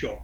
Sure.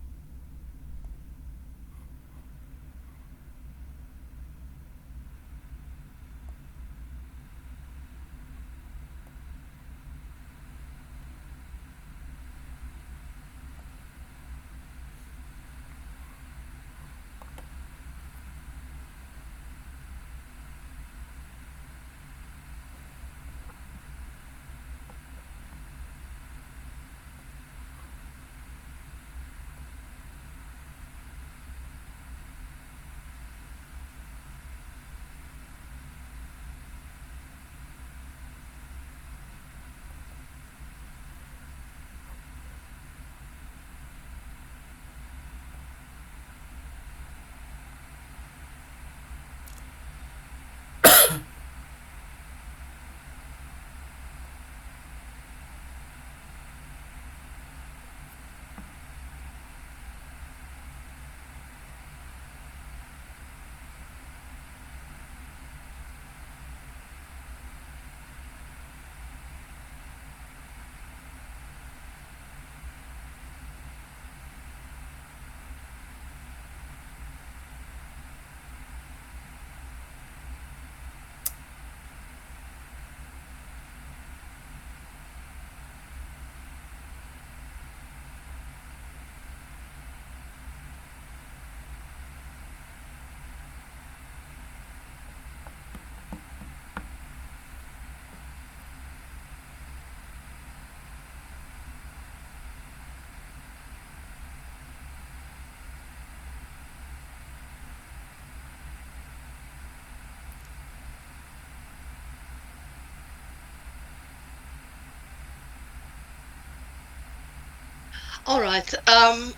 All right.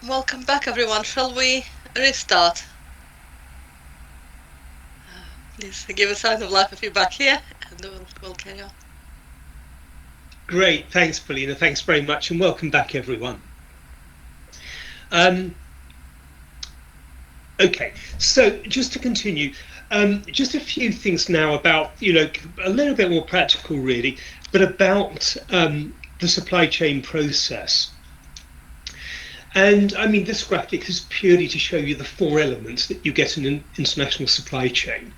Welcome back, everyone. Shall we restart? Please give a sign of life if you're back here, and we'll carry on. Great. Thanks, Paulina. Thanks very much, and welcome back, everyone. Okay, so just to continue, just a few things now about, a little bit more practical, really, but about the supply chain process. And I mean, this graphic is purely to show you the four elements that you get in an international supply chain,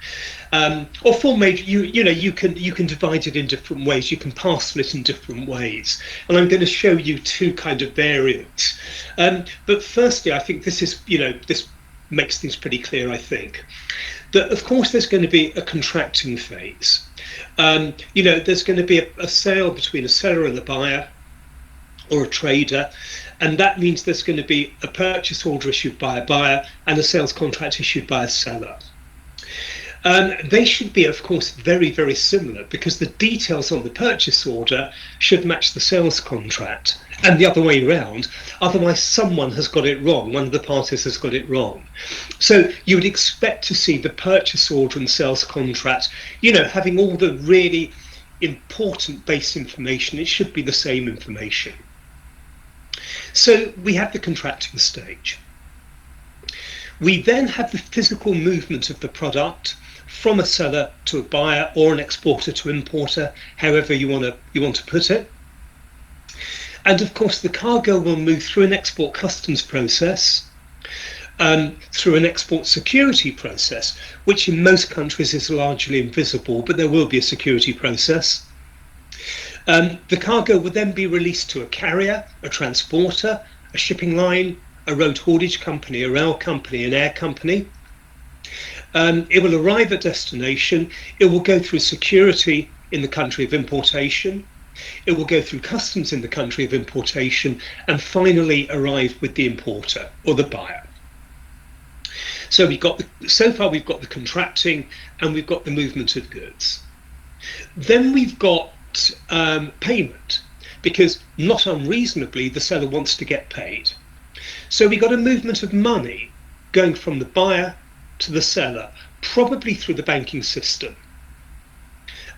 or four major. You can divide it in different ways. You can parcel it in different ways, and I'm going to show you two kind of variants. But firstly, I think this is this makes things pretty clear. I think that of course there's going to be a contracting phase. There's going to be a sale between a seller and a buyer, or a trader, and that means there's going to be a purchase order issued by a buyer and a sales contract issued by a seller. They should be, of course, very, very similar, because the details on the purchase order should match the sales contract, and the other way around. Otherwise, someone has got it wrong. One of the parties has got it wrong. So you would expect to see the purchase order and sales contract, having all the really important base information. It should be the same information. So we have the contracting stage. We then have the physical movement of the product from a seller to a buyer, or an exporter to importer, however you want to put it. And of course, the cargo will move through an export customs process, through an export security process, which in most countries is largely invisible, but there will be a security process. The cargo will then be released to a carrier, a transporter, a shipping line, a road haulage company, a rail company, an air company. It will arrive at destination. It will go through security in the country of importation. It will go through customs in the country of importation, and finally arrive with the importer or the buyer. So so far we've got the contracting, and we've got the movement of goods. Then we've got payment, because not unreasonably the seller wants to get paid. So we got a movement of money going from the buyer to the seller, probably through the banking system.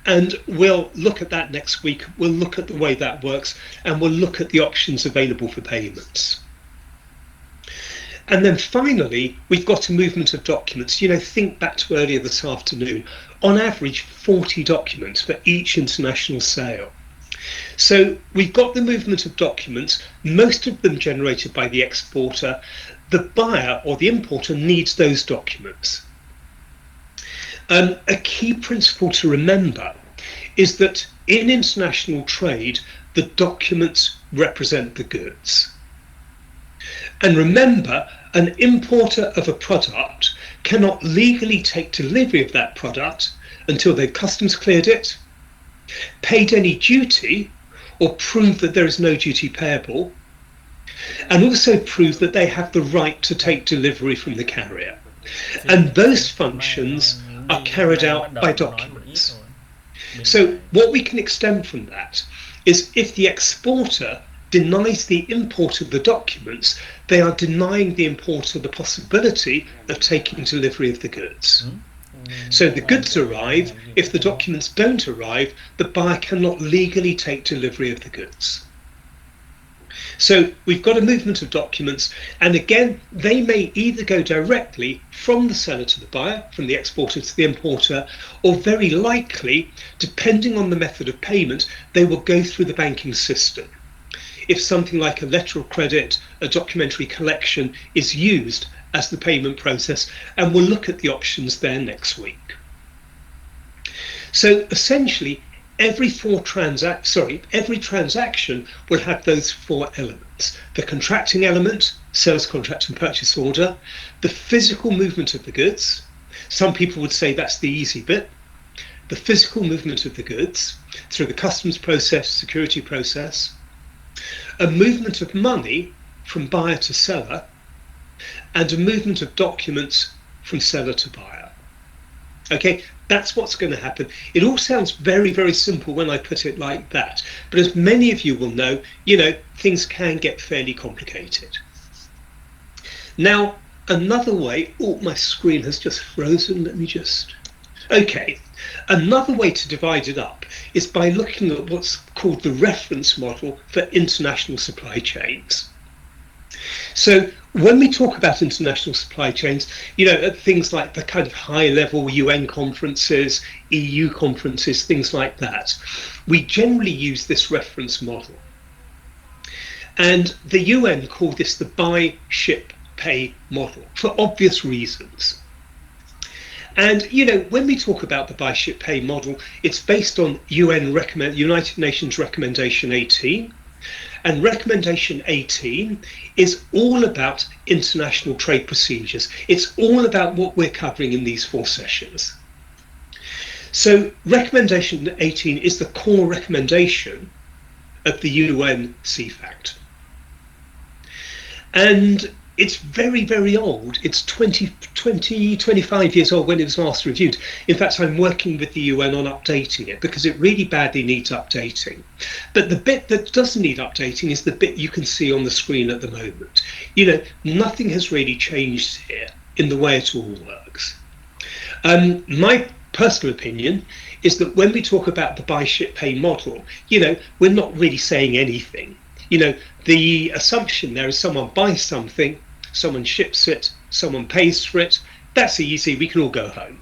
And we'll look at that next week. We'll look at the way that works, and we'll look at the options available for payments. And then finally, we've got a movement of documents. Think back to earlier this afternoon. On average, 40 documents for each international sale. So we've got the movement of documents, most of them generated by the exporter. The buyer or the importer needs those documents. A key principle to remember is that in international trade, the documents represent the goods. And remember, an importer of a product cannot legally take delivery of that product until they've customs cleared it, paid any duty, or prove that there is no duty payable, and also prove that they have the right to take delivery from the carrier. And those functions are carried out by documents. So what we can extend from that is if the exporter denies the import of the documents, they are denying the importer the possibility of taking delivery of the goods. So the goods arrive. If the documents don't arrive, the buyer cannot legally take delivery of the goods. So we've got a movement of documents, and again, they may either go directly from the seller to the buyer, from the exporter to the importer, or very likely, depending on the method of payment, they will go through the banking system. If something like a letter of credit, a documentary collection is used as the payment process, and we'll look at the options there next week. So essentially, every transaction will have those four elements: the contracting element, sales contract and purchase order; the physical movement of the goods. Some people would say that's the easy bit. The physical movement of the goods through the customs process, security process; a movement of money from buyer to seller; and a movement of documents from seller to buyer. Okay, that's what's going to happen. It all sounds very, very simple when I put it like that. But as many of you will know, things can get fairly complicated. Now, another way, my screen has just frozen. Okay, another way to divide it up is by looking at what's called the reference model for international supply chains. So when we talk about international supply chains, at things like the kind of high-level UN conferences, EU conferences, things like that, we generally use this reference model. And the UN call this the buy, ship, pay model for obvious reasons. And, when we talk about the buy, ship, pay model, it's based on United Nations Recommendation 18. And Recommendation 18 is all about international trade procedures. It's all about what we're covering in these 4 sessions. So Recommendation 18 is the core recommendation of the UN CFACT. And it's very, very old. It's 25 years old when it was last reviewed. In fact, I'm working with the UN on updating it because it really badly needs updating. But the bit that doesn't need updating is the bit you can see on the screen at the moment. Nothing has really changed here in the way it all works. My personal opinion is that when we talk about the buy, ship, pay model, we're not really saying anything. The assumption there is someone buys something, someone ships it, someone pays for it. That's easy, we can all go home.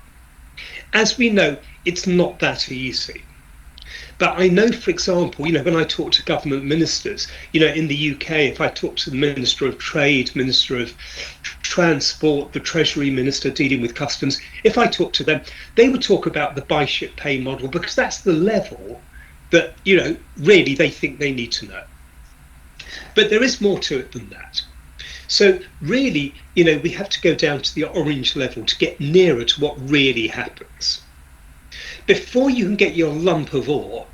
As we know, it's not that easy. But I know, for example, when I talk to government ministers, in the UK, if I talk to the Minister of Trade, Minister of Transport, the Treasury Minister dealing with customs, if I talk to them, they would talk about the buy, ship, pay model because that's the level that, really they think they need to know. But there is more to it than that. So really, we have to go down to the orange level to get nearer to what really happens. Before you can get your lump of ore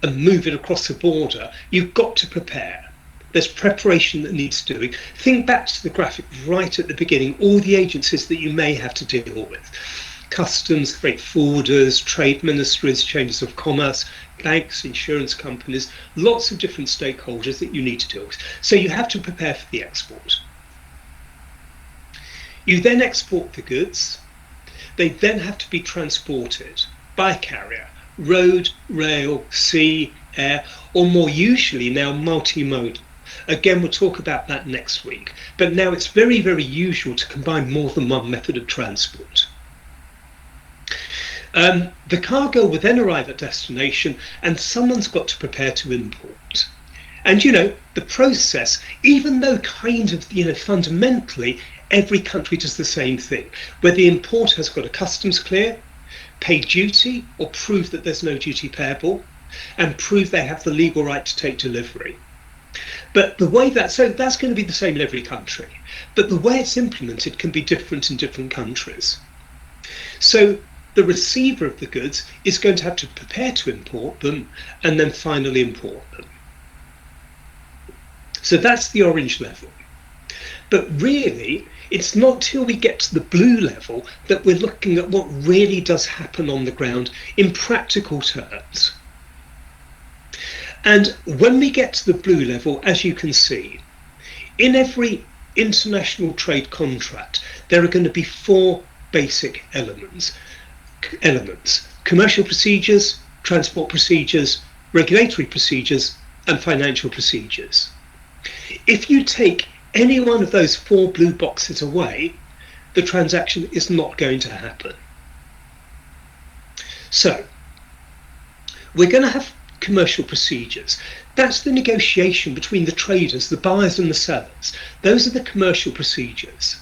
and move it across the border, you've got to prepare. There's preparation that needs doing. Think back to the graphic right at the beginning, all the agencies that you may have to deal with. Customs, freight forwarders, trade ministries, chambers of commerce, banks, insurance companies, lots of different stakeholders that you need to deal with. So you have to prepare for the export. You then export the goods. They then have to be transported by carrier, road, rail, sea, air, or more usually now multimodal. Again, we'll talk about that next week. But now it's very, very usual to combine more than one method of transport. The cargo will then arrive at destination and someone's got to prepare to import. And, the process, even though kind of, fundamentally, every country does the same thing, where the importer has got a customs clear, pay duty or prove that there's no duty payable, and prove they have the legal right to take delivery. But the way that's going to be the same in every country, but the way it's implemented can be different in different countries. So the receiver of the goods is going to have to prepare to import them and then finally import them. So that's the orange level. But really, it's not till we get to the blue level that we're looking at what really does happen on the ground in practical terms. And when we get to the blue level, as you can see, in every international trade contract, there are going to be 4 basic elements. Commercial procedures, transport procedures, regulatory procedures, and financial procedures. If you take any one of those 4 blue boxes away, the transaction is not going to happen. So, we're going to have commercial procedures. That's the negotiation between the traders, the buyers and the sellers. Those are the commercial procedures.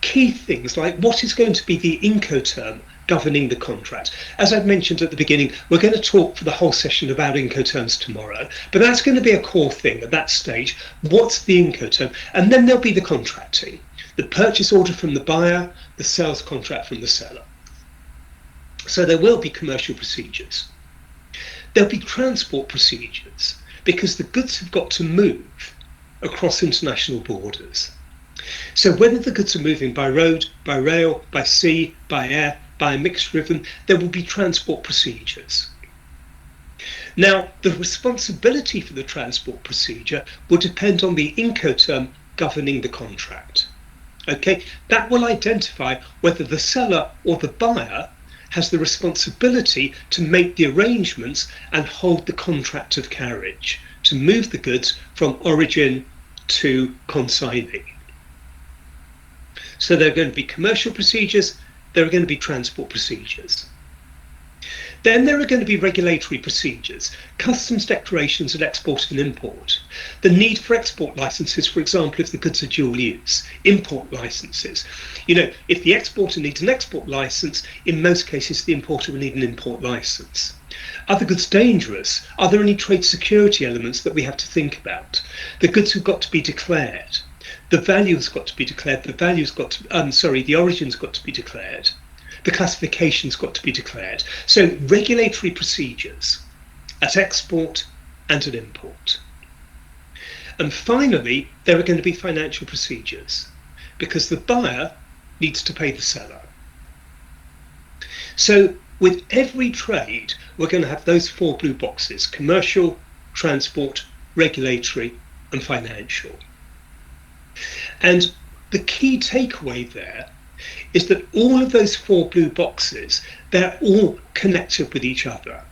Key things like what is going to be the Incoterm governing the contract. As I've mentioned at the beginning, we're going to talk for the whole session about Incoterms tomorrow, but that's going to be a core thing at that stage. What's the Incoterm? And then there'll be the contracting, the purchase order from the buyer, the sales contract from the seller. So there will be commercial procedures. There'll be transport procedures because the goods have got to move across international borders. So whether the goods are moving by road, by rail, by sea, by air, by a mixture of them, there will be transport procedures. Now, the responsibility for the transport procedure will depend on the Incoterm governing the contract. Okay, that will identify whether the seller or the buyer has the responsibility to make the arrangements and hold the contract of carriage to move the goods from origin to consignee. So there are going to be commercial procedures, there are going to be transport procedures. Then there are going to be regulatory procedures, customs declarations at export and import, the need for export licenses, for example, if the goods are dual use, import licenses. If the exporter needs an export license, in most cases the importer will need an import license. Are the goods dangerous? Are there any trade security elements that we have to think about? The goods have got to be declared. The value's got to be declared. The origin's got to be declared. The classification's got to be declared. So regulatory procedures at export and at import. And finally, there are going to be financial procedures because the buyer needs to pay the seller. So with every trade, we're going to have those 4 blue boxes: commercial, transport, regulatory, and financial. And the key takeaway there is that all of those 4 blue boxes, they're all connected with each other.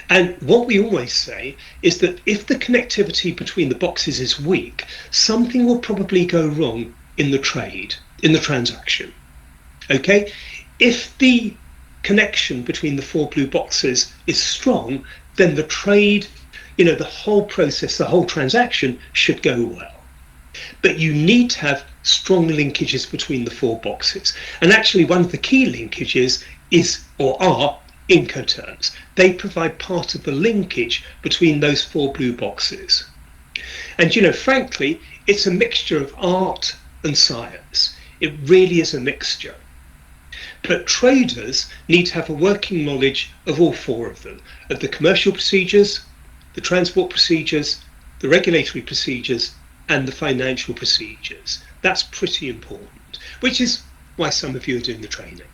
And what we always say is that if the connectivity between the boxes is weak, something will probably go wrong in the trade, in the transaction. Okay? If the connection between the 4 blue boxes is strong, then the trade, the whole process, the whole transaction should go well. But you need to have strong linkages between the 4 boxes. And actually one of the key linkages are Incoterms. They provide part of the linkage between those 4 blue boxes. And frankly, it's a mixture of art and science. It really is a mixture. But traders need to have a working knowledge of all 4 of them, of the commercial procedures, the transport procedures, the regulatory procedures, and the financial procedures. That's pretty important, which is why some of you are doing the training.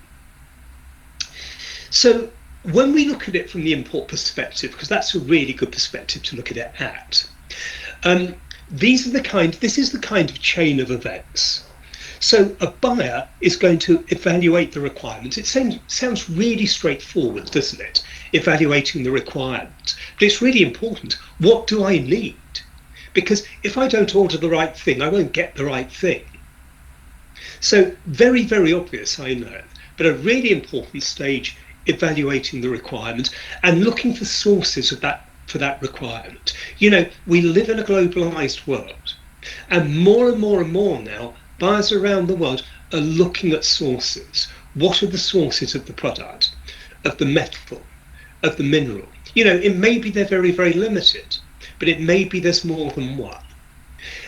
So when we look at it from the import perspective, because that's a really good perspective to look at it at, this is the kind of chain of events. So a buyer is going to evaluate the requirements. It sounds really straightforward, doesn't it? Evaluating the requirements. But it's really important. What do I need? Because if I don't order the right thing, I won't get the right thing. So very, very obvious, I know. but a really important stage, evaluating the requirement and looking for sources of that for that requirement. You know, we live in a globalized world, and more now, buyers around the world are looking at sources. What are the sources of the product, of the metal, of the mineral? You know, it may be they're very, very limited, but it may be there's more than one.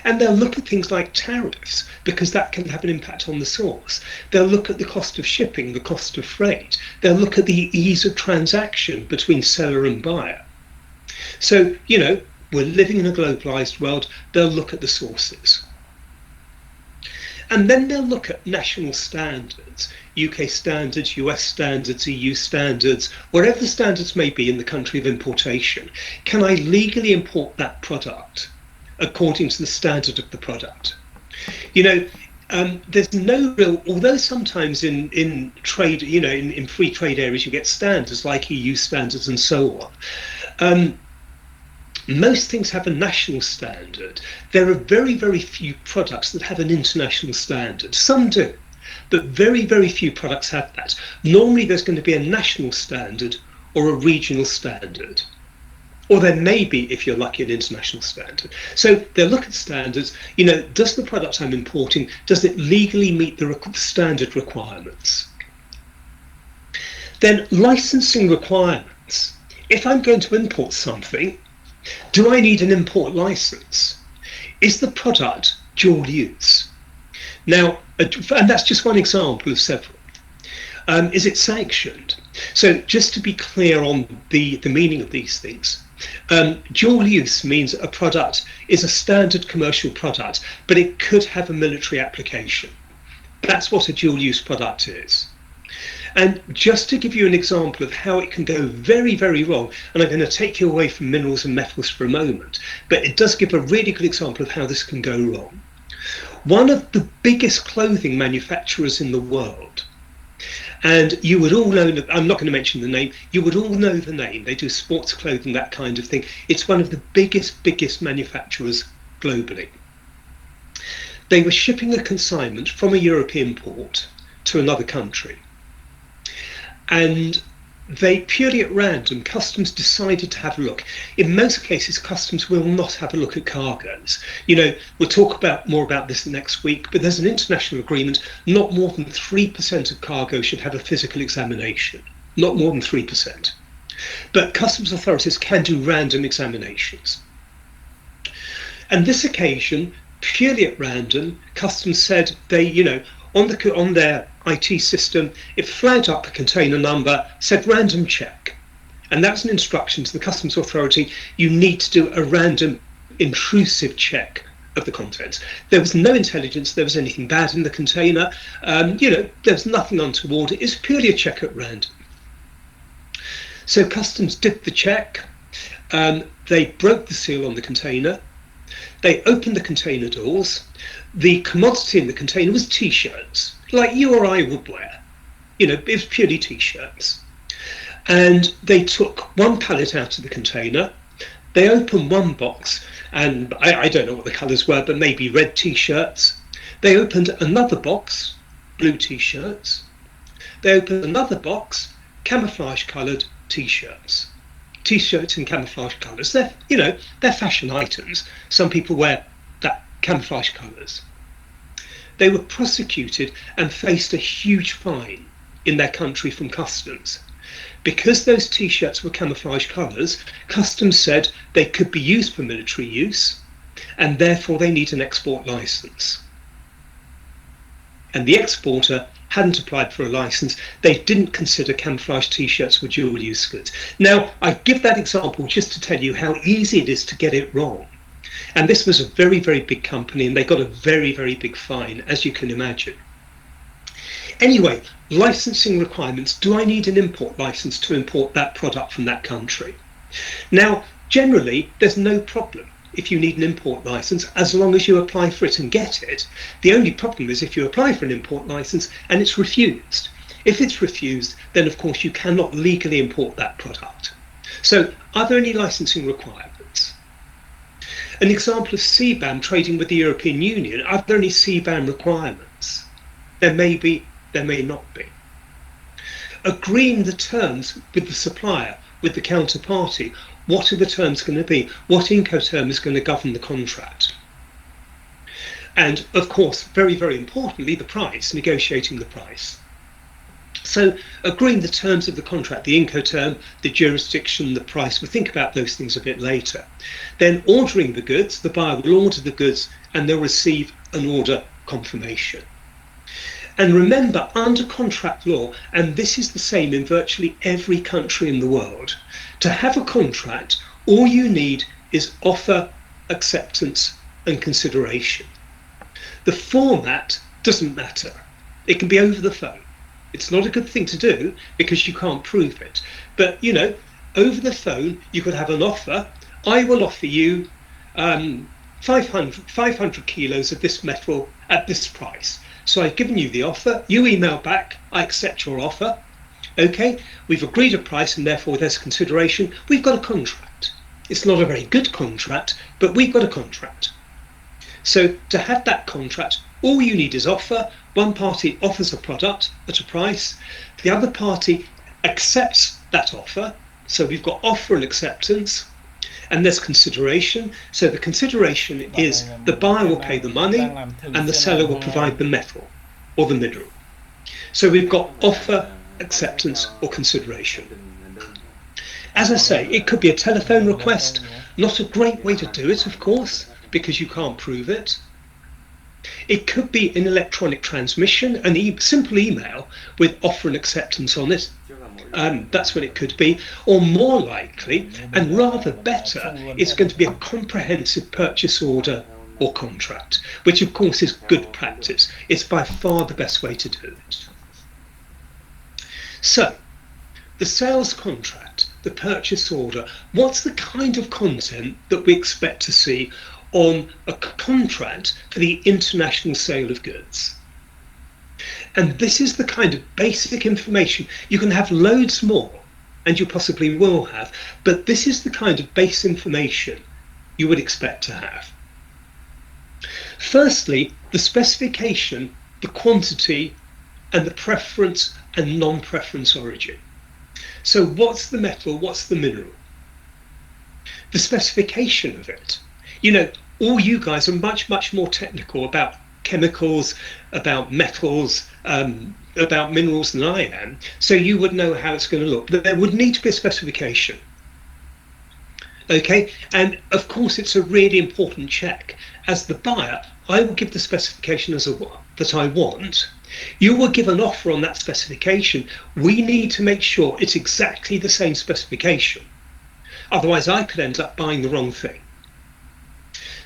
And they'll look at things like tariffs, because that can have an impact on the source. They'll look at the cost of shipping, the cost of freight. They'll look at the ease of transaction between seller and buyer. So, you know, we're living in a globalized world. They'll look at the sources. And then they'll look at national standards, UK standards, US standards, EU standards, wherever the standards may be in the country of importation. Can I legally import that product according to the standard of the product? You know, there's no real, although sometimes in trade, you know, in free trade areas you get standards like EU standards and so on. Most things have a national standard. There are very, very few products that have an international standard. Some do, but very, very few products have that. Normally there's going to be a national standard or a regional standard. Or there may be, if you're lucky, an international standard. So they'll look at standards. You know, does the product I'm importing, does it legally meet the standard requirements? Then licensing requirements. If I'm going to import something, do I need an import license? Is the product dual use? Now, and that's just one example of several. Is it sanctioned? So just to be clear on the meaning of these things, dual use means a product is a standard commercial product, but it could have a military application. That's what a dual use product is. And just to give you an example of how it can go very, very wrong, and I'm going to take you away from minerals and metals for a moment, but it does give a really good example of how this can go wrong. One of the biggest clothing manufacturers in the world, and you would all know, I'm not going to mention the name, you would all know the name. They do sports clothing, that kind of thing. It's one of the biggest manufacturers globally. They were shipping a consignment from a European port to another country. And they, purely at random, customs decided to have a look. In most cases, customs will not have a look at cargoes. You know, we'll talk more about this next week, but there's an international agreement. Not more than 3% of cargo should have a physical examination. Not more than 3%. But customs authorities can do random examinations. And this occasion, purely at random, customs said they, you know, on their IT system, it flagged up a container number, said random check. And that's an instruction to the customs authority. You need to do a random intrusive check of the contents. There was no intelligence there was anything bad in the container. You know, there's nothing untoward. It's purely a check at random. So customs did the check. They broke the seal on the container. They opened the container doors. The commodity in the container was t-shirts, like you or I would wear. You know, it was purely t-shirts. And they took one pallet out of the container. They opened one box, and I don't know what the colours were, but maybe red t-shirts. They opened another box, blue t-shirts. They opened another box, camouflage-coloured t-shirts. T-shirts in camouflage colours. They're, you know, they're fashion items. Some people wear that camouflage colours. They were prosecuted and faced a huge fine in their country from customs. Because those t-shirts were camouflage colours, customs said they could be used for military use, and therefore they need an export licence. And the exporter hadn't applied for a licence. They didn't consider camouflage t-shirts were dual use goods. Now, I give that example just to tell you how easy it is to get it wrong. And this was a very, very big company, and they got a very, very big fine, as you can imagine. Anyway, licensing requirements. Do I need an import license to import that product from that country? Now, generally, there's no problem if you need an import license, as long as you apply for it and get it. The only problem is if you apply for an import license and it's refused. If it's refused, then of course you cannot legally import that product. So are there any licensing requirements? An example of CBAM trading with the European Union, are there any CBAM requirements? There may be, there may not be. agreeing the terms with the supplier, with the counterparty. What are the terms going to be? What Incoterm is going to govern the contract? And of course, very, very importantly, the price, negotiating the price. So agreeing the terms of the contract, the Incoterm, the jurisdiction, the price, we'll think about those things a bit later. Then ordering the goods, the buyer will order the goods and they'll receive an order confirmation. And remember, under contract law, and this is the same in virtually every country in the world, to have a contract, all you need is offer, acceptance, and consideration. The format doesn't matter. It can be over the phone. It's not a good thing to do because you can't prove it. But, you know, over the phone, you could have an offer. I will offer you 500 kilos of this metal at this price. So I've given you the offer, you email back, I accept your offer. Okay, we've agreed a price and therefore there's consideration. We've got a contract. It's not a very good contract, but we've got a contract. So to have that contract, all you need is offer. One party offers a product at a price. The other party accepts that offer. So we've got offer and acceptance. And there's consideration. So the consideration is the buyer will pay the money and the seller will provide the metal or the mineral. So we've got offer, acceptance or consideration. As I say, it could be a telephone request. Not a great way to do it, of course, because you can't prove it. It could be an electronic transmission, an simple email with offer and acceptance on it. That's what it could be. Or more likely, and rather better, it's going to be a comprehensive purchase order or contract, which of course is good practice. It's by far the best way to do it. So, the sales contract, the purchase order, what's the kind of content that we expect to see on a contract for the international sale of goods? And this is the kind of basic information. You can have loads more, and you possibly will have, but this is the kind of base information you would expect to have. Firstly, the specification, the quantity, and the preference and non-preference origin. So what's the metal, what's the mineral? The specification of it. You know, all you guys are much, much more technical about chemicals, about metals, about minerals than I am, so you would know how it's going to look. But there would need to be a specification. Okay, and of course it's a really important check. As the buyer, I will give the specification that I want. You will give an offer on that specification. We need to make sure it's exactly the same specification. Otherwise I could end up buying the wrong thing.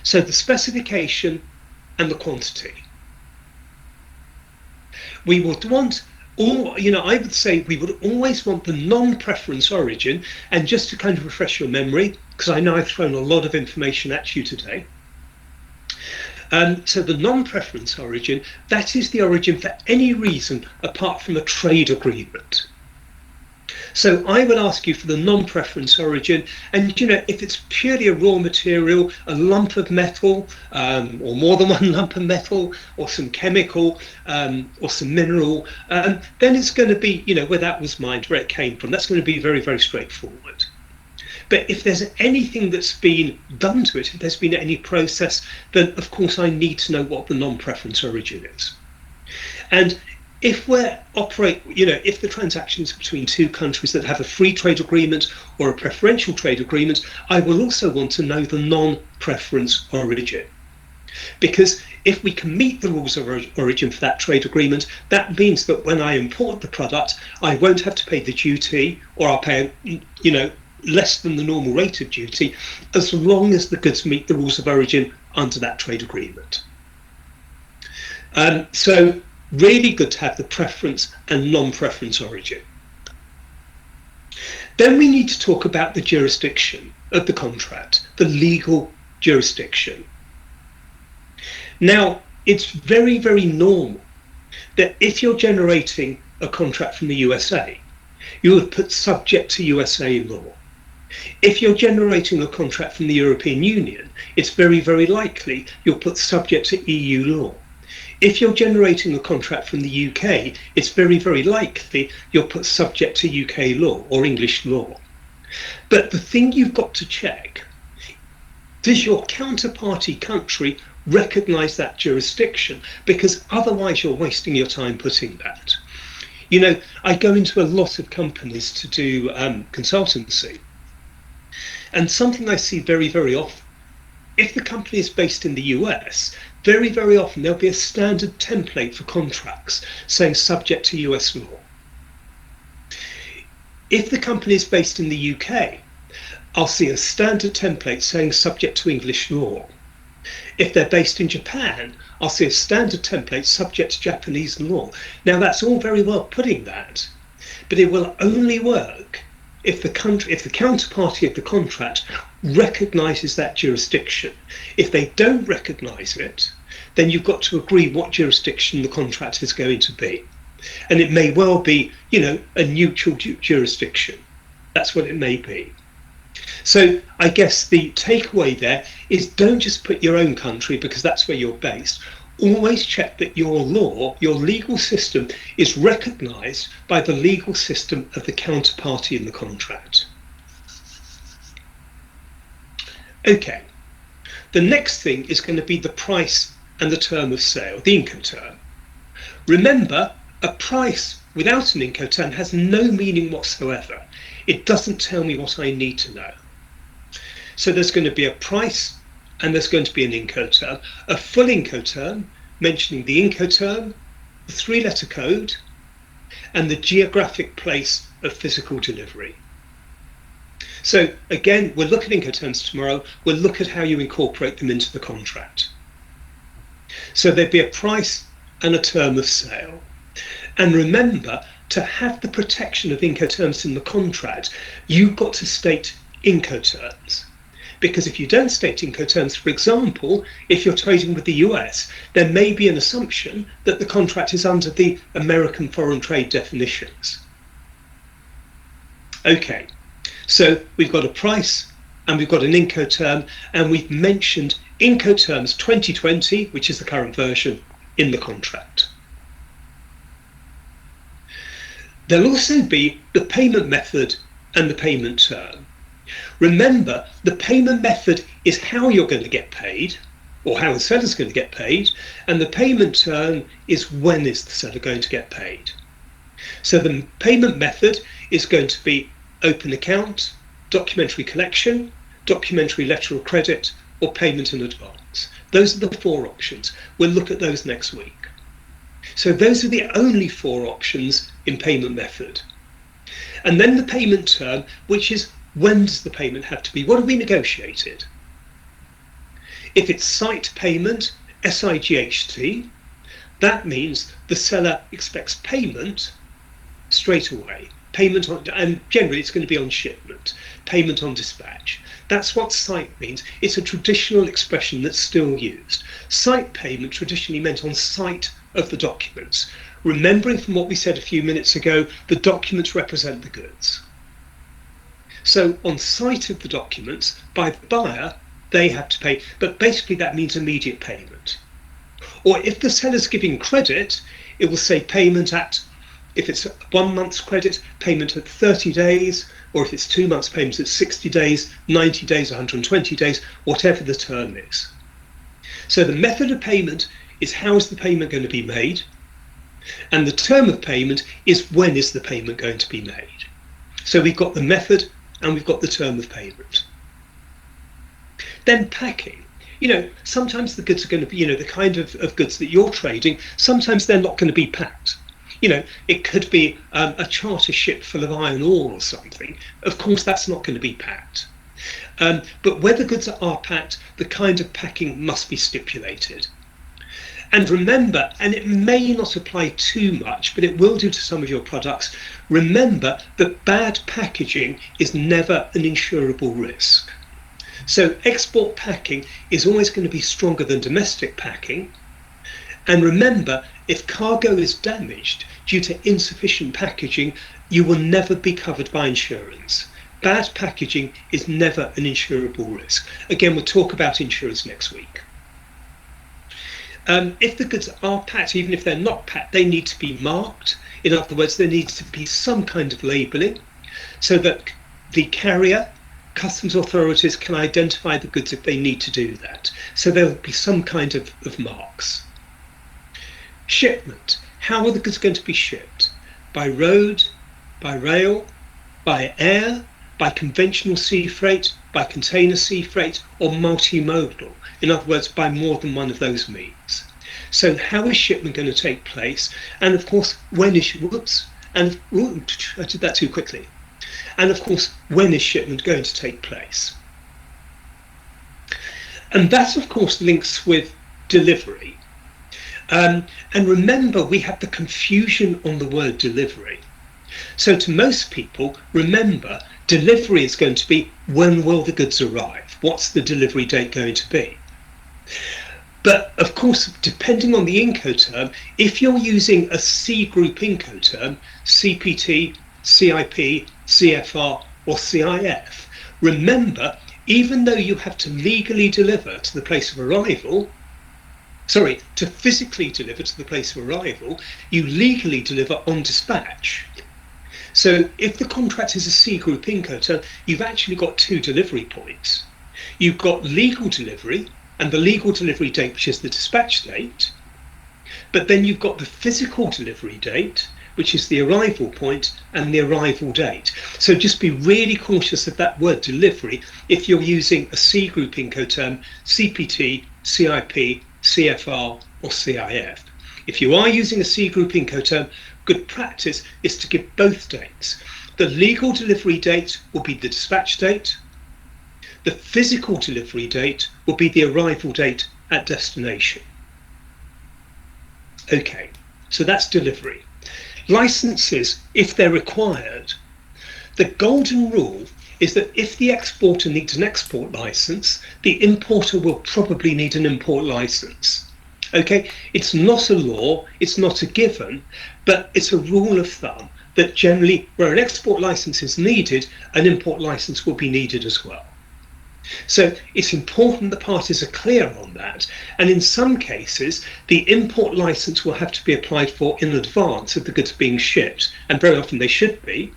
So the specification and the quantity. We would want all, you know, I would say we would always want the non-preference origin. And just to kind of refresh your memory, because I know I've thrown a lot of information at you today. So the non-preference origin, that is the origin for any reason apart from a trade agreement. So I would ask you for the non-preference origin, and you know, if it's purely a raw material, a lump of metal, or more than one lump of metal, or some chemical, or some mineral, then it's going to be, you know, where that was mined, where it came from. That's going to be very, very straightforward. But if there's anything that's been done to it, if there's been any process, then of course I need to know what the non-preference origin is. And if we're if the transaction is between two countries that have a free trade agreement or a preferential trade agreement, I will also want to know the non-preference origin. Because if we can meet the rules of origin for that trade agreement, that means that when I import the product, I won't have to pay the duty, or I'll pay, you know, less than the normal rate of duty, as long as the goods meet the rules of origin under that trade agreement. So really good to have the preference and non-preference origin. Then we need to talk about the jurisdiction of the contract, the legal jurisdiction. Now, it's very, very normal that if you're generating a contract from the USA, you would put subject to USA law. If you're generating a contract from the European Union, it's very, very likely you'll put subject to EU law. If you're generating a contract from the UK, it's very, very likely you'll put subject to UK law or English law. But the thing you've got to check, does your counterparty country recognize that jurisdiction? Because otherwise you're wasting your time putting that. You know, I go into a lot of companies to do consultancy. And something I see very, very often, if the company is based in the US, very, very often there'll be a standard template for contracts saying subject to US law. If the company is based in the UK, I'll see a standard template saying subject to English law. If they're based in Japan, I'll see a standard template subject to Japanese law. Now that's all very well putting that, but it will only work if the counterparty of the contract recognises that jurisdiction. If they don't recognise it, then you've got to agree what jurisdiction the contract is going to be. And it may well be, you know, a neutral jurisdiction. That's what it may be. So I guess the takeaway there is don't just put your own country because that's where you're based. Always check that your law, your legal system, is recognised by the legal system of the counterparty in the contract. Okay, the next thing is going to be the price and the term of sale, the Incoterm. Remember, a price without an Incoterm has no meaning whatsoever. It doesn't tell me what I need to know. So there's going to be a price and there's going to be an Incoterm. A full Incoterm mentioning the Incoterm, the 3-letter code, and the geographic place of physical delivery. So again, we'll look at Incoterms tomorrow. We'll look at how you incorporate them into the contract. So there'd be a price and a term of sale. And remember, to have the protection of Incoterms in the contract, you've got to state Incoterms. Because if you don't state Incoterms, for example, if you're trading with the US, there may be an assumption that the contract is under the American foreign trade definitions. Okay, so we've got a price and we've got an Incoterm, and we've mentioned Incoterms 2020, which is the current version, in the contract. There'll also be the payment method and the payment term. Remember, the payment method is how you're going to get paid, or how the seller's going to get paid, and the payment term is when is the seller going to get paid. So the payment method is going to be open account, documentary collection, documentary letter of credit, or payment in advance. Those are the 4 options. We'll look at those next week. So those are the only 4 options in payment method. And then the payment term, which is when does the payment have to be? What have we negotiated? If it's site payment, SIGHT, that means the seller expects payment straight away. Payment on, and generally it's going to be on shipment, payment on dispatch. That's what site means. It's a traditional expression that's still used. Site payment traditionally meant on site of the documents. Remembering from what we said a few minutes ago, the documents represent the goods. So on site of the documents, by the buyer, they have to pay, but basically that means immediate payment. Or if the seller's giving credit, it will say payment at, if it's 1 month's credit, payment at 30 days, or if it's 2 months, payment at 60 days, 90 days, 120 days, whatever the term is. So the method of payment is how is the payment going to be made, and the term of payment is when is the payment going to be made. So we've got the method and we've got the term of payment. Then packing. You know, sometimes the goods are going to be, you know, the kind of goods that you're trading, sometimes they're not going to be packed. You know, it could be a charter ship full of iron ore or something. Of course, that's not going to be packed. But where the goods are packed, the kind of packing must be stipulated. And remember, and it may not apply too much, but it will do to some of your products, remember that bad packaging is never an insurable risk. So export packing is always going to be stronger than domestic packing. And remember, if cargo is damaged due to insufficient packaging, you will never be covered by insurance. Bad packaging is never an insurable risk. Again, we'll talk about insurance next week. If the goods are packed, even if they're not packed, they need to be marked. In other words, there needs to be some kind of labelling so that the carrier, customs authorities can identify the goods if they need to do that. So there will be some kind of marks. Shipment. How are the goods going to be shipped? By road, by rail, by air, by conventional sea freight, by container sea freight, or multimodal. In other words, by more than one of those means. So how is shipment going to take place? And of course, when is, I did that too quickly. And of course, when is shipment going to take place? And that, of course, links with delivery. And remember, we have the confusion on the word delivery. So to most people, remember, delivery is going to be, when will the goods arrive? What's the delivery date going to be? But of course, depending on the Incoterm, if you're using a C group Incoterm, CPT, CIP, CFR, or CIF, remember, even though you have to legally deliver to the place of arrival, to physically deliver to the place of arrival, you legally deliver on dispatch. So if the contract is a C group Incoterm, you've actually got two delivery points. You've got legal delivery, and the legal delivery date, which is the dispatch date, but then you've got the physical delivery date, which is the arrival point and the arrival date. So just be really cautious of that word delivery if you're using a C group Incoterm, CPT, CIP, CFR, or CIF. If you are using a C group Incoterm, good practice is to give both dates. The legal delivery date will be the dispatch date. The physical delivery date will be the arrival date at destination. Okay, so that's delivery. Licenses, if they're required. The golden rule is that if the exporter needs an export license, the importer will probably need an import license. Okay, it's not a law, it's not a given, but it's a rule of thumb that generally where an export license is needed, an import license will be needed as well. So it's important that parties are clear on that, and in some cases the import license will have to be applied for in advance of the goods being shipped, and very often they should be.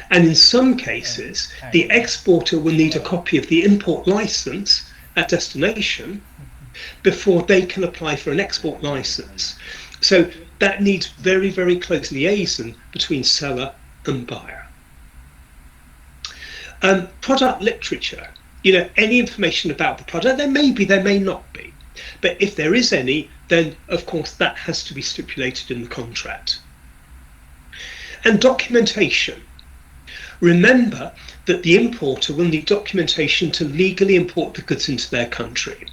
And in some cases the exporter will need a copy of the import license at destination before they can apply for an export license. So that needs very, very close liaison between seller and buyer. Product literature. Any information about the product, there may be, there may not be. But if there is any, then of course that has to be stipulated in the contract. And documentation. Remember that the importer will need documentation to legally import the goods into their country.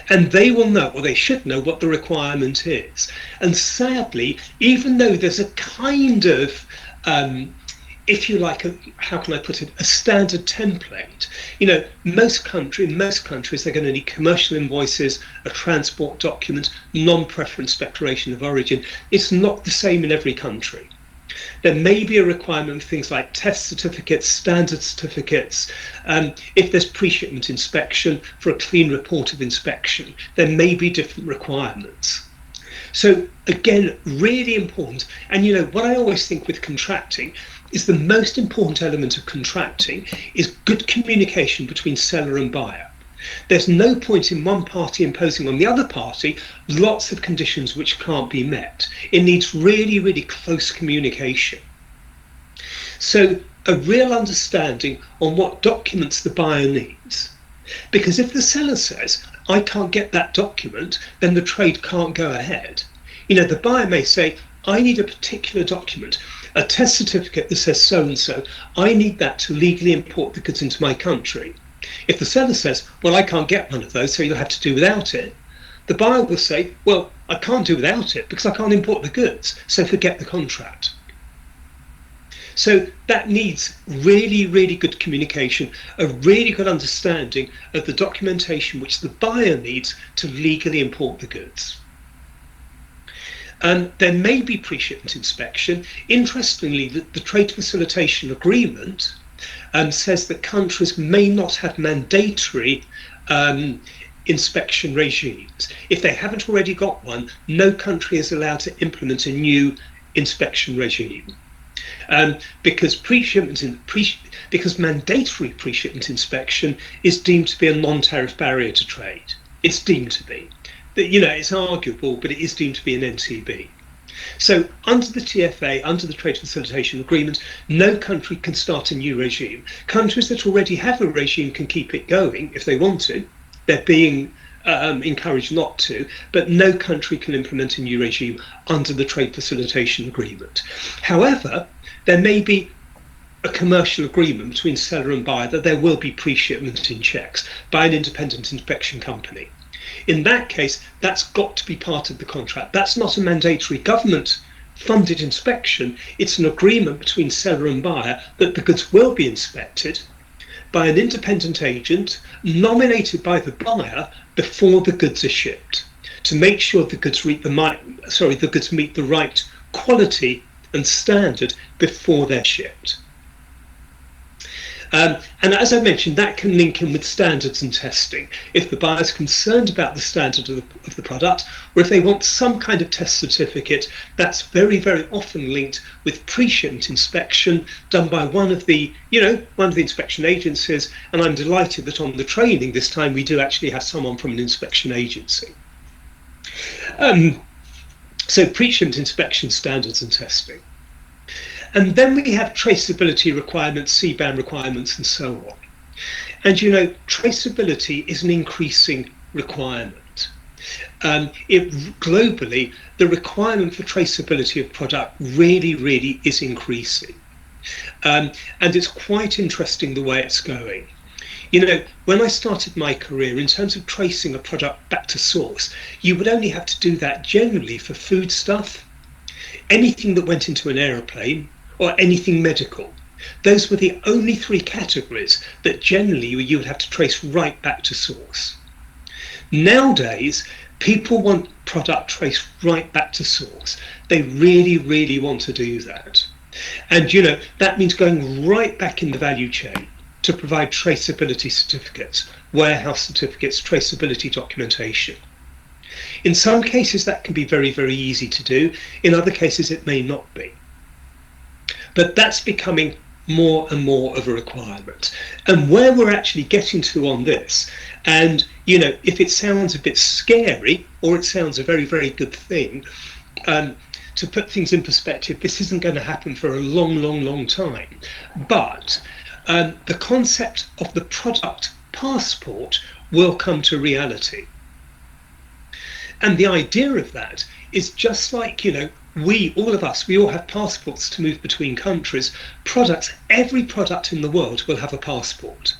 And they will know, or they should know, what the requirement is. And sadly, even though there's a kind of if you like, how can I put it, a standard template. Most countries, they're going to need commercial invoices, a transport document, non-preference declaration of origin. It's not the same in every country. There may be a requirement for things like test certificates, standard certificates. If there's pre-shipment inspection for a clean report of inspection, there may be different requirements. So again, really important. And what I always think with contracting is the most important element of contracting is good communication between seller and buyer. There's no point in one party imposing on the other party lots of conditions which can't be met. It needs really, really close communication. So a real understanding on what documents the buyer needs. Because if the seller says, I can't get that document, then the trade can't go ahead. The buyer may say, I need a particular document, a test certificate that says so-and-so, I need that to legally import the goods into my country. If the seller says, well, I can't get one of those, so you'll have to do without it, the buyer will say, well, I can't do without it because I can't import the goods, so forget the contract. So that needs really, really good communication, a really good understanding of the documentation which the buyer needs to legally import the goods. There may be pre-shipment inspection. Interestingly, the Trade Facilitation Agreement says that countries may not have mandatory inspection regimes. If they haven't already got one, no country is allowed to implement a new inspection regime. Because because mandatory pre-shipment inspection is deemed to be a non-tariff barrier to trade. It's deemed to be. It's arguable, but it is deemed to be an NTB. So under the TFA, under the Trade Facilitation Agreement, no country can start a new regime. Countries that already have a regime can keep it going if they want to. They're being encouraged not to, but no country can implement a new regime under the Trade Facilitation Agreement. However, there may be a commercial agreement between seller and buyer that there will be pre-shipment in checks by an independent inspection company. In that case, that's got to be part of the contract. That's not a mandatory government-funded inspection. It's an agreement between seller and buyer that the goods will be inspected by an independent agent nominated by the buyer before the goods are shipped, to make sure the goods meet the right quality and standard before they're shipped. And as I mentioned, that can link in with standards and testing. If the buyer is concerned about the standard of the product, or if they want some kind of test certificate, that's very, very often linked with pre-shipment inspection done by one of the inspection agencies. And I'm delighted that on the training this time we do actually have someone from an inspection agency. So pre-shipment inspection, standards and testing. And then we have traceability requirements, CBAM requirements, and so on. And traceability is an increasing requirement. Globally, the requirement for traceability of product really, really is increasing. And it's quite interesting the way it's going. When I started my career, in terms of tracing a product back to source, you would only have to do that generally for food stuff, anything that went into an aeroplane, or anything medical. Those were the only three categories that generally you would have to trace right back to source. Nowadays, people want product traced right back to source. They really, really want to do that. And that means going right back in the value chain to provide traceability certificates, warehouse certificates, traceability documentation. In some cases that can be very, very easy to do. In other cases it may not be. But that's becoming more and more of a requirement. And where we're actually getting to on this, and if it sounds a bit scary or it sounds a very, very good thing, to put things in perspective, this isn't going to happen for a long, long, long time. But the concept of the product passport will come to reality. And the idea of that is just like, all of us all have passports to move between countries. Every product in the world will have a passport,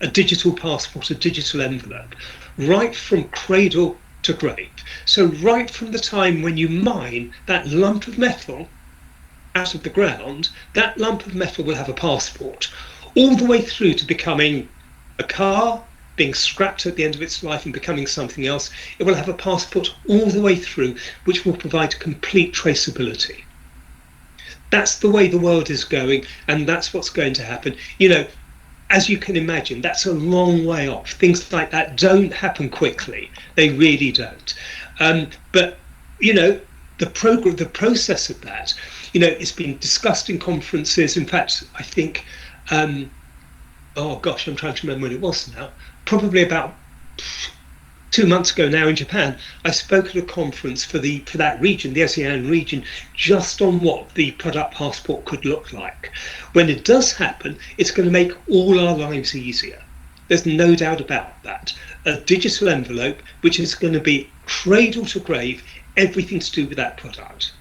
a digital passport, a digital envelope, right from cradle to grave. So right from the time when you mine that lump of metal out of the ground, that lump of metal will have a passport, all the way through to becoming a car, being scrapped at the end of its life and becoming something else. It will have a passport all the way through, which will provide complete traceability. That's the way the world is going, and that's what's going to happen. As you can imagine, that's a long way off. Things like that don't happen quickly. They really don't. But the process of that, it's been discussed in conferences. In fact, I think, I'm trying to remember when it was now. Probably about 2 months ago now in Japan, I spoke at a conference for that region, the ASEAN region, just on what the product passport could look like. When it does happen, it's going to make all our lives easier. There's no doubt about that. A digital envelope, which is going to be cradle to grave, everything to do with that product.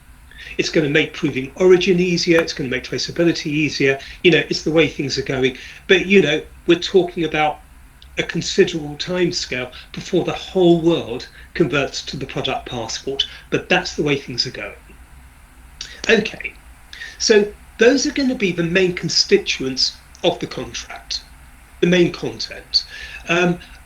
It's going to make proving origin easier. It's going to make traceability easier. It's the way things are going. But, we're talking about a considerable timescale before the whole world converts to the product passport. But that's the way things are going. Okay, so those are going to be the main constituents of the contract, the main content.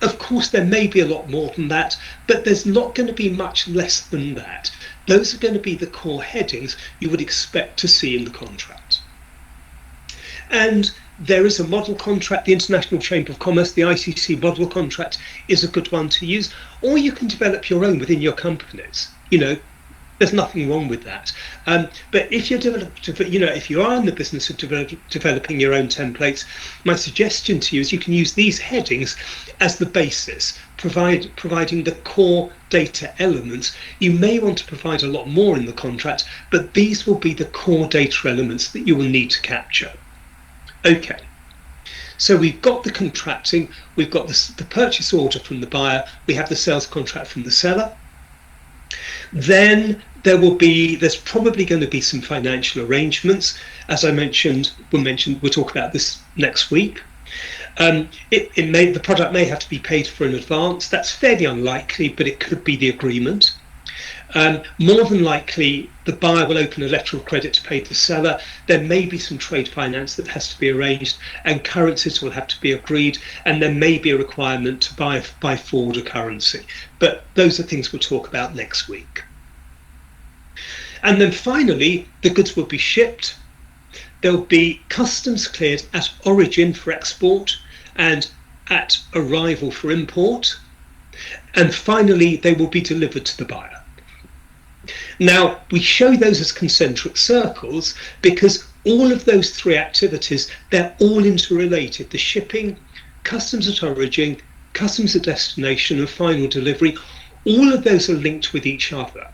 Of course, there may be a lot more than that, but there's not going to be much less than that. Those are going to be the core headings you would expect to see in the contract. And there is a model contract, the International Chamber of Commerce, the ICC model contract is a good one to use, or you can develop your own within your companies. There's nothing wrong with that. But if if you are in the business of developing your own templates, my suggestion to you is you can use these headings as the basis, providing the core data elements. You may want to provide a lot more in the contract, but these will be the core data elements that you will need to capture. Okay. So we've got the contracting, we've got the purchase order from the buyer, we have the sales contract from the seller. Then there's probably going to be some financial arrangements. As I mentioned, we'll talk about this next week. The product may have to be paid for in advance. That's fairly unlikely, but it could be the agreement. More than likely, the buyer will open a letter of credit to pay the seller. There may be some trade finance that has to be arranged, and currencies will have to be agreed, and there may be a requirement to buy forward a currency. But those are things we'll talk about next week. And then finally, the goods will be shipped. They'll be customs cleared at origin for export and at arrival for import. And finally, they will be delivered to the buyer. Now, we show those as concentric circles because all of those three activities, they're all interrelated. The shipping, customs at origin, customs at destination, and final delivery, all of those are linked with each other.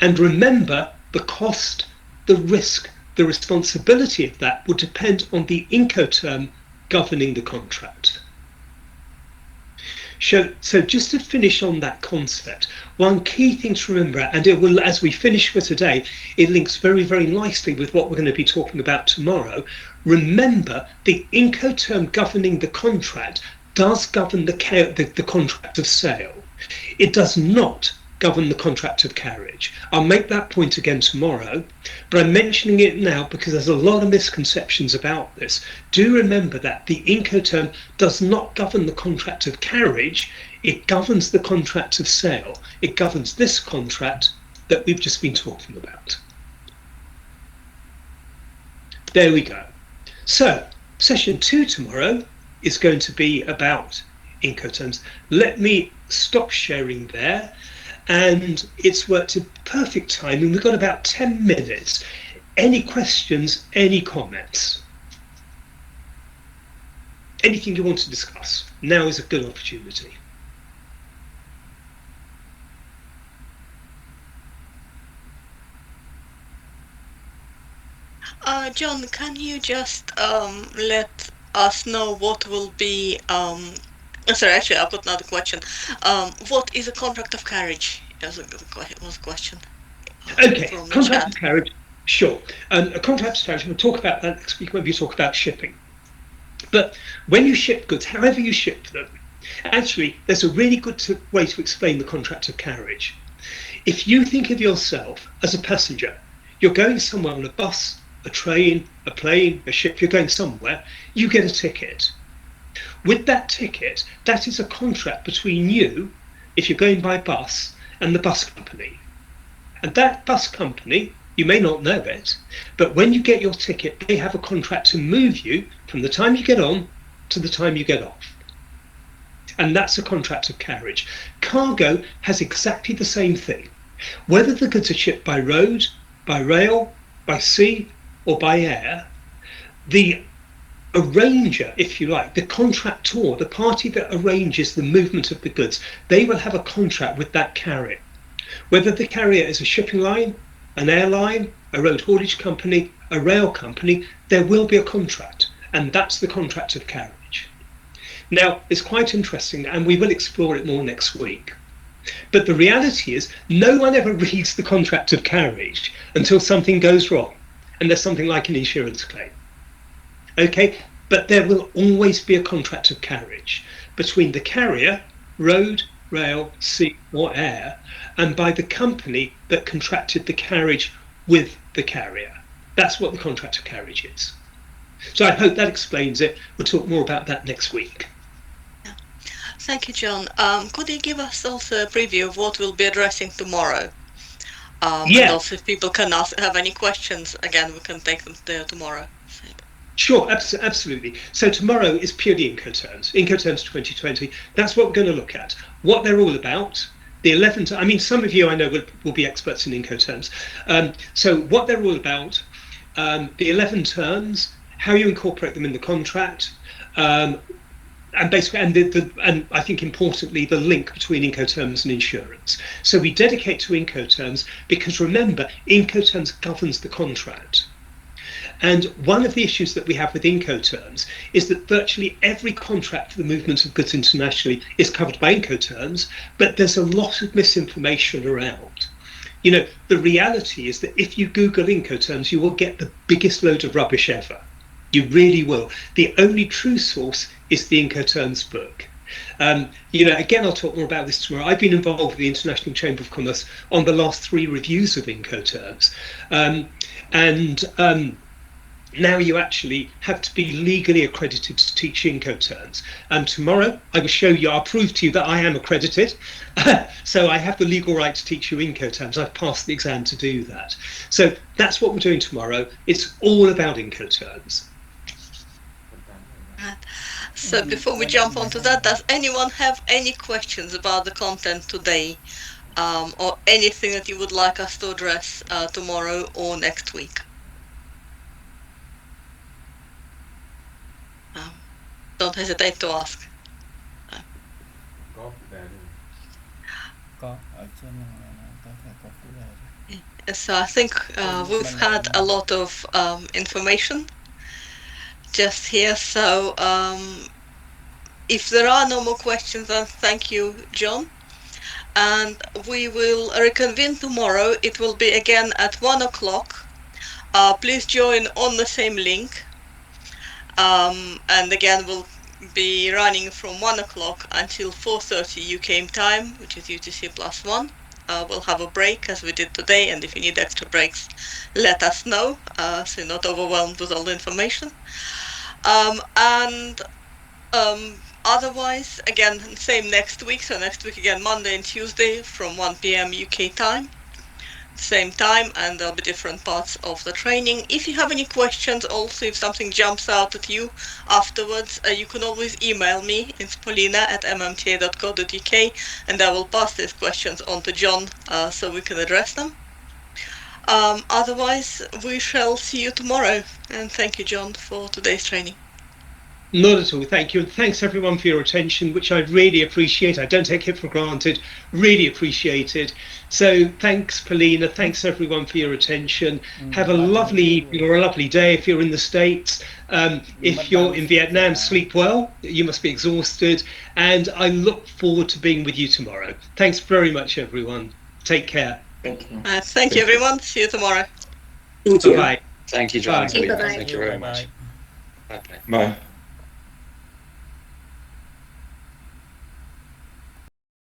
And remember, the cost, the risk, the responsibility of that will depend on the Incoterm governing the contract. So just to finish on that concept, one key thing to remember, and it will, as we finish for today, it links very, very nicely with what we're going to be talking about tomorrow. Remember, the Incoterm governing the contract does govern the contract of sale. It does not govern the contract of carriage. I'll make that point again tomorrow, but I'm mentioning it now because there's a lot of misconceptions about this. Do remember that the Incoterm does not govern the contract of carriage, it governs the contract of sale. It governs this contract that we've just been talking about. There we go. So, session 2 tomorrow is going to be about Incoterms. Let me stop sharing there. And it's worked in perfect time, and we've got about 10 minutes. Any questions, any comments? Anything you want to discuss? Now is a good opportunity. John, can you just let us know what will be sorry, actually, I've got another question. What is a contract of carriage? Was a question. Okay, contract of carriage, sure. A contract of carriage, we'll talk about that next week when we talk about shipping. But when you ship goods, however you ship them, actually, there's a really good way to explain the contract of carriage. If you think of yourself as a passenger, you're going somewhere on a bus, a train, a plane, a ship, you're going somewhere, you get a ticket. With that ticket, that is a contract between you, if you're going by bus, and the bus company. And that bus company, you may not know it, but when you get your ticket, they have a contract to move you from the time you get on to the time you get off. And that's a contract of carriage. Cargo has exactly the same thing. Whether the goods are shipped by road, by rail, by sea, or by air, the arranger, if you like, the contractor, the party that arranges the movement of the goods, they will have a contract with that carrier. Whether the carrier is a shipping line, an airline, a road haulage company, a rail company, there will be a contract, and that's the contract of carriage. Now, it's quite interesting, and we will explore it more next week. But the reality is, no one ever reads the contract of carriage until something goes wrong, and there's something like an insurance claim. Okay, but there will always be a contract of carriage between the carrier, road, rail, sea or air, and by the company that contracted the carriage with the carrier. That's what the contract of carriage is. So I hope that explains it. We'll talk more about that next week. Yeah. Thank you, John. Could you give us also a preview of what we'll be addressing tomorrow? And also if people can have any questions, again, we can take them there tomorrow. Sure, absolutely. So tomorrow is purely Incoterms, Incoterms 2020. That's what we're going to look at, what they're all about. The 11, I mean, some of you I know will be experts in Incoterms. So what they're all about, the 11 terms, how you incorporate them in the contract, and basically, and I think importantly, the link between Incoterms and insurance. So we dedicate to Incoterms because remember, Incoterms governs the contract. And one of the issues that we have with Incoterms is that virtually every contract for the movement of goods internationally is covered by Incoterms, but there's a lot of misinformation around. You know, the reality is that if you Google Incoterms, you will get the biggest load of rubbish ever. You really will. The only true source is the Incoterms book. You know, again, I'll talk more about this tomorrow. I've been involved with the International Chamber of Commerce on the last 3 reviews of Incoterms. Now you actually have to be legally accredited to teach Incoterms. And tomorrow I will show you, I'll prove to you that I am accredited. So I have the legal right to teach you Incoterms. I've passed the exam to do that. So that's what we're doing tomorrow. It's all about Incoterms. So before we jump onto that, does anyone have any questions about the content today, or anything that you would like us to address tomorrow or next week? Don't hesitate to ask. So I think we've had a lot of information just here. So if there are no more questions, then thank you, John. And we will reconvene tomorrow. It will be again at 1 o'clock. Please join on the same link. And again, we'll be running from 1 o'clock until 4:30 UK time, which is UTC +1. We'll have a break as we did today, and if you need extra breaks, let us know, so you're not overwhelmed with all the information. Otherwise, again, same next week. So next week again, Monday and Tuesday from 1 p.m. UK time. Same time, and there'll be different parts of the training. If you have any questions, also if something jumps out at you afterwards, you can always email me. It's paulina@mmta.co.uk, and I will pass these questions on to John so we can address them. Otherwise, we shall see you tomorrow, and thank you, John, for today's training. Not at all, thank you. And thanks everyone for your attention, which I really appreciate. I don't take it for granted, really appreciate it. So thanks, Paulina, thanks everyone for your attention. Have a lovely evening or a lovely day if you're in the States. If you're in Vietnam, sleep well, you must be exhausted. And I look forward to being with you tomorrow. Thanks very much, everyone. Take care. Thank you. Thank you, everyone. See you tomorrow. Thank you. Bye-bye. Thank you, John. Bye. Thank you very much. Bye. Bye.